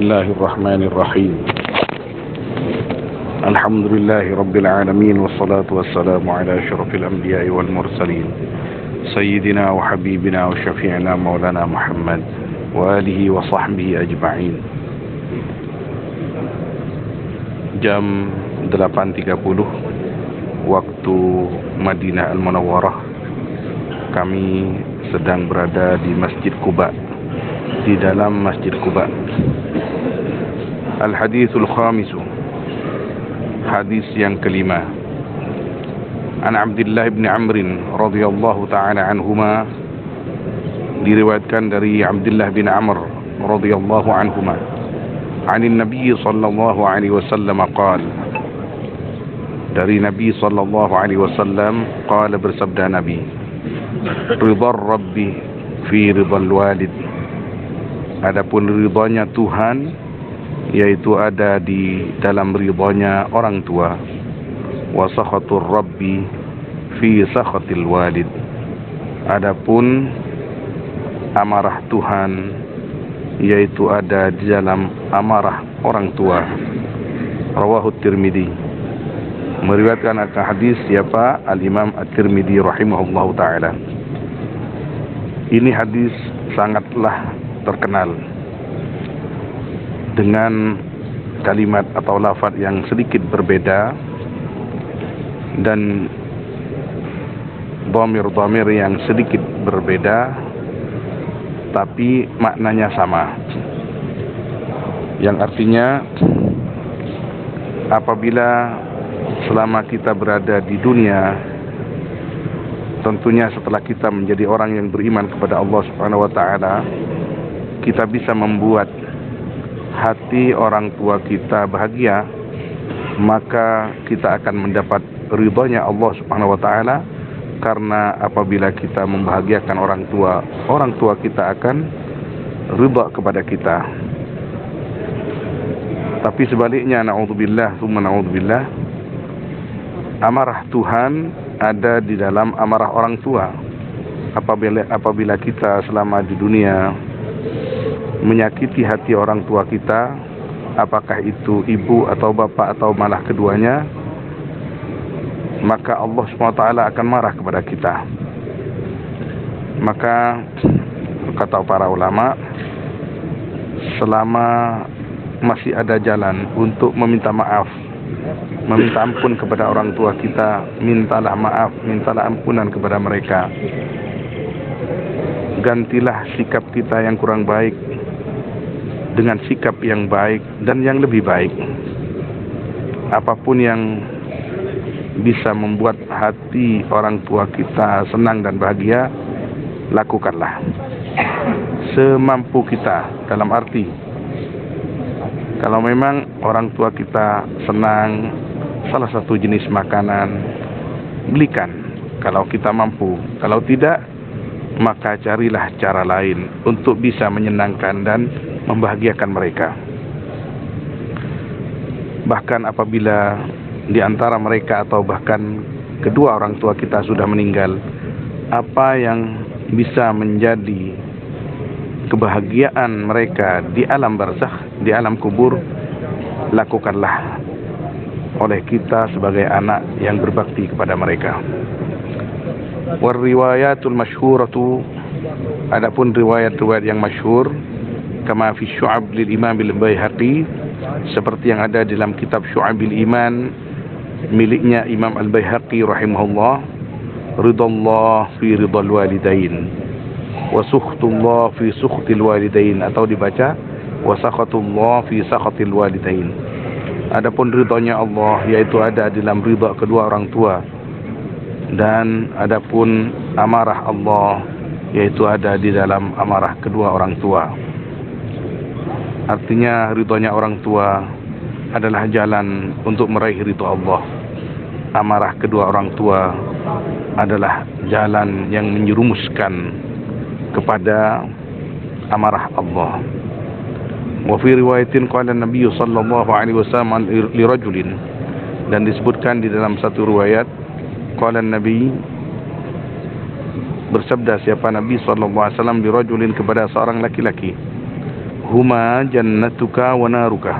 الله الرحمن الرحيم. الحمد لله رب العالمين، والصلاة والسلام على أشرف الأنبياء والمرسلين سيدنا وحبيبنا وشفيعنا مولانا محمد وآله وصحبه أجمعين. Jam 8.30 waktu Madinah Al-Munawwarah. Kami sedang berada di Masjid Quba, di dalam Masjid Quba. Al-Hadithul Khamisu, hadis yang kelima. An Abdullah bin Amr radhiyallahu ta'ala anhuma, diriwayatkan dari Abdullah bin Amr radhiyallahu anhuma, anin Nabi sallallahu alaihi wasallam qala, dari Nabi sallallahu alaihi wasallam qala, bersabda Nabi, ridha Rabbi fi ridhal walid, adapun ridhanya Tuhan yaitu ada di dalam ridhanya orang tua, wa sakhatur Rabbi fi sakhatil walid, adapun amarah Tuhan yaitu ada di dalam amarah orang tua. Rawahu Tirmidzi, meriwayatkan akan hadis siapa? Al-Imam At-Tirmidzi rahimahullahu ta'ala. Ini hadis sangatlah terkenal dengan kalimat atau lafaz yang sedikit berbeda dan dhamir-dhamir yang sedikit berbeda, tapi maknanya sama, yang artinya apabila selama kita berada di dunia, tentunya setelah kita menjadi orang yang beriman kepada Allah Subhanahu wa taala, kita bisa membuat hati orang tua kita bahagia, maka kita akan mendapat ridhonya Allah Subhanahu wa taala. Karena apabila kita membahagiakan orang tua kita akan ridha kepada kita. Tapi sebaliknya, na'udzubillah tsumma na'udzubillah, amarah Tuhan ada di dalam amarah orang tua. Apabila kita selama di dunia menyakiti hati orang tua kita, apakah itu ibu atau bapak atau malah keduanya, maka Allah SWT akan marah kepada kita. Maka kata para ulama, selama masih ada jalan untuk meminta maaf, meminta ampun kepada orang tua kita, mintalah maaf, mintalah ampunan kepada mereka. Gantilah sikap kita yang kurang baik dengan sikap yang baik dan yang lebih baik. Apapun yang bisa membuat hati orang tua kita senang dan bahagia, lakukanlah semampu kita. Dalam arti, kalau memang orang tua kita senang salah satu jenis makanan, belikan kalau kita mampu. Kalau tidak, maka carilah cara lain untuk bisa menyenangkan dan membahagiakan mereka. Bahkan apabila di antara mereka atau bahkan kedua orang tua kita sudah meninggal, apa yang bisa menjadi kebahagiaan mereka di alam barzakh, di alam kubur, lakukanlah oleh kita sebagai anak yang berbakti kepada mereka. War riwayatul masyhuratu, adapun riwayat-riwayat yang masyhur, kama fi Syu'ab lil Imam al-Baihaqi, seperti yang ada dalam kitab Syu'abil Iman miliknya Imam Al-Baihaqi rahimahullah, ridallah fi ridal walidain wa sukhtullah fi sukhtil walidain, atau dibaca wa sakhatullah fi sakhatil walidain. Adapun ridhonya Allah yaitu ada dalam ridha kedua orang tua, dan adapun amarah Allah yaitu ada di dalam amarah kedua orang tua. Artinya ridhonya orang tua adalah jalan untuk meraih ridho Allah. Amarah kedua orang tua adalah jalan yang menjerumuskan kepada amarah Allah. Wa fi riwayatin qala Nabi sallallahu alaihi wasallam li rajulin, dan disebutkan di dalam satu riwayat, qala Nabi, bersabda siapa Nabi sallallahu alaihi wasallam, li rajulin, kepada seorang laki-laki, huma jannatuka wa naruka.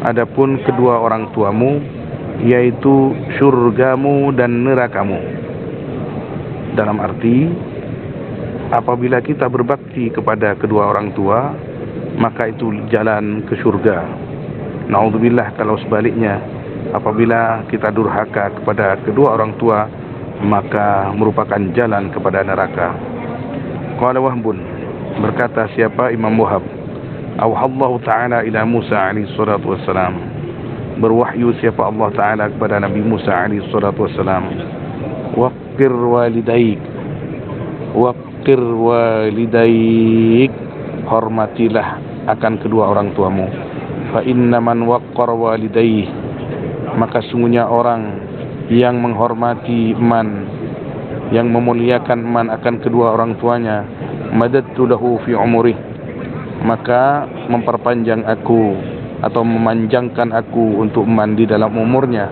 Adapun kedua orang tuamu, yaitu syurgamu dan nerakamu. Dalam arti, apabila kita berbakti kepada kedua orang tua, maka itu jalan ke surga. Na'udzubillah kalau sebaliknya, apabila kita durhaka kepada kedua orang tua, maka merupakan jalan kepada neraka. Qala Wahbun, berkata siapa Imam Wahab, Auhallahu ta'ala ila Musa alaihi salatu wassalam, berwahyu siapa Allah Ta'ala kepada Nabi Musa alaihi salatu wassalam, waqir walidaik, waqir walidaik, hormatilah akan kedua orang tuamu. Fa inna man waqqar walidaih, maka sungguhnya orang yang menghormati man, yang memuliakan man akan kedua orang tuanya, madadtu lahu fi umurih, maka memperpanjang aku atau memanjangkan aku untuk man di dalam umurnya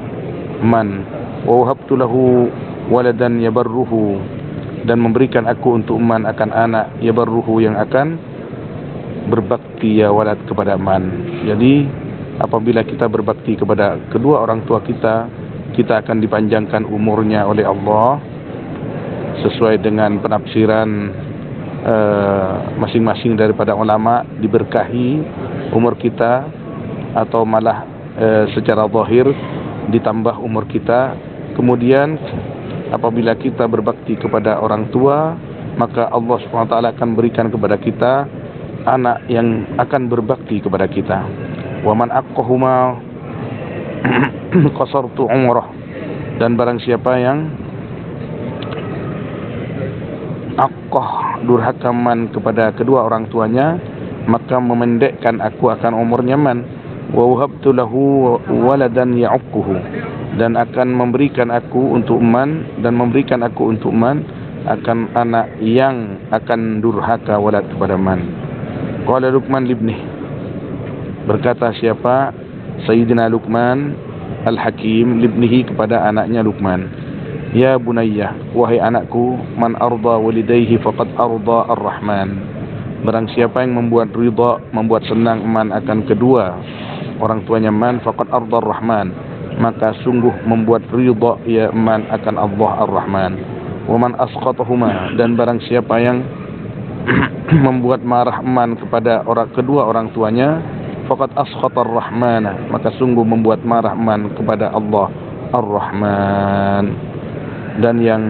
man. Wa wahabtu lahu waladan yabarruhu, dan memberikan aku untuk man akan anak yabarruhu yang akan berbakti ya walad kepada man. Jadi apabila kita berbakti kepada kedua orang tua kita, kita akan dipanjangkan umurnya oleh Allah sesuai dengan penafsiran masing-masing daripada ulama, diberkahi umur kita, atau malah secara zahir ditambah umur kita. Kemudian apabila kita berbakti kepada orang tua, maka Allah SWT akan berikan kepada kita anak yang akan berbakti kepada kita. Wa man aqahuma qasartu umrah, dan barang siapa yang aqah durhaka man kepada kedua orang tuanya, maka memendekkan aku akan umurnya man. Wa wahabtu lahu waladan ya'uquhu, dan akan memberikan aku untuk man, dan memberikan aku untuk man akan anak yang akan durhaka walad kepada man. Qala Luqman libnih, berkata siapa Sayyidina Luqman Al-Hakim libnihi kepada anaknya Luqman, ya bunayya, wahai anakku, man arda walidayhi faqad arda ar-Rahman, barang siapa yang membuat ridha, membuat senang man akan kedua orang tuanya man, faqad arda ar-Rahman, maka sungguh membuat ridha ya man akan Allah ar-Rahman. Wa man asqatahuma, dan barang siapa yang membuat marah man kepada kedua orang tuanya, faqad asqata ar-Rahman, maka sungguh membuat marah man kepada Allah ar-Rahman. Dan yang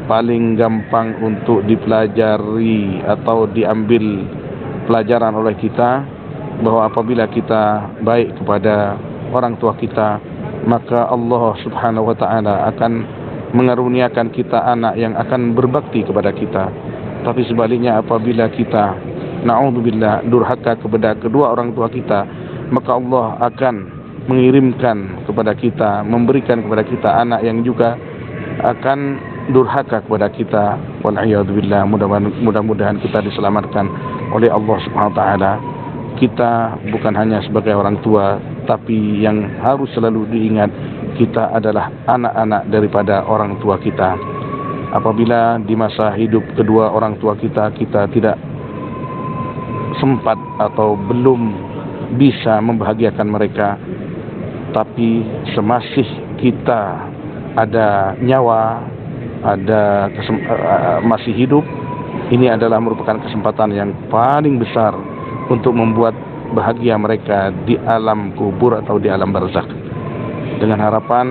paling gampang untuk dipelajari atau diambil pelajaran oleh kita, bahwa apabila kita baik kepada orang tua kita, maka Allah Subhanahu wa ta'ala akan mengaruniakan kita anak yang akan berbakti kepada kita. Tapi sebaliknya, apabila kita na'udzubillah durhaka kepada kedua orang tua kita, maka Allah akan mengirimkan kepada kita, memberikan kepada kita anak yang juga akan durhaka kepada kita. Wal'iyadzubillah, mudah-mudahan kita diselamatkan oleh Allah Subhanahu wa ta'ala. Kita bukan hanya sebagai orang tua, tapi yang harus selalu diingat, kita adalah anak-anak daripada orang tua kita. Apabila di masa hidup kedua orang tua kita, kita tidak sempat atau belum bisa membahagiakan mereka, tapi semasih kita ada nyawa, masih hidup, ini adalah merupakan kesempatan yang paling besar untuk membuat bahagia mereka di alam kubur atau di alam barzakh. Dengan harapan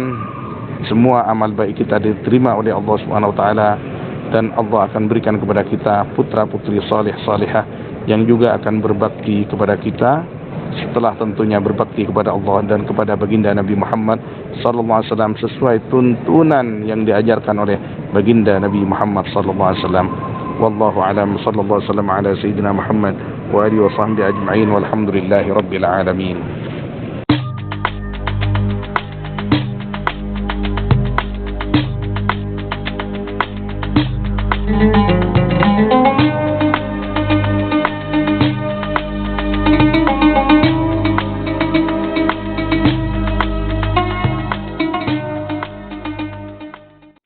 semua amal baik kita diterima oleh Allah Subhanahu wa taala, dan Allah akan berikan kepada kita putra-putri salih salihah yang juga akan berbakti kepada kita, setelah tentunya berbakti kepada Allah dan kepada baginda Nabi Muhammad sallallahu alaihi wasallam sesuai tuntunan yang diajarkan oleh baginda Nabi Muhammad sallallahu alaihi wasallam. Wallahu a'lam, sallallahu alaihi wasallam ala sayyidina Muhammad wa alihi wa sahbihi ajma'in, walhamdulillahi rabbil alamin.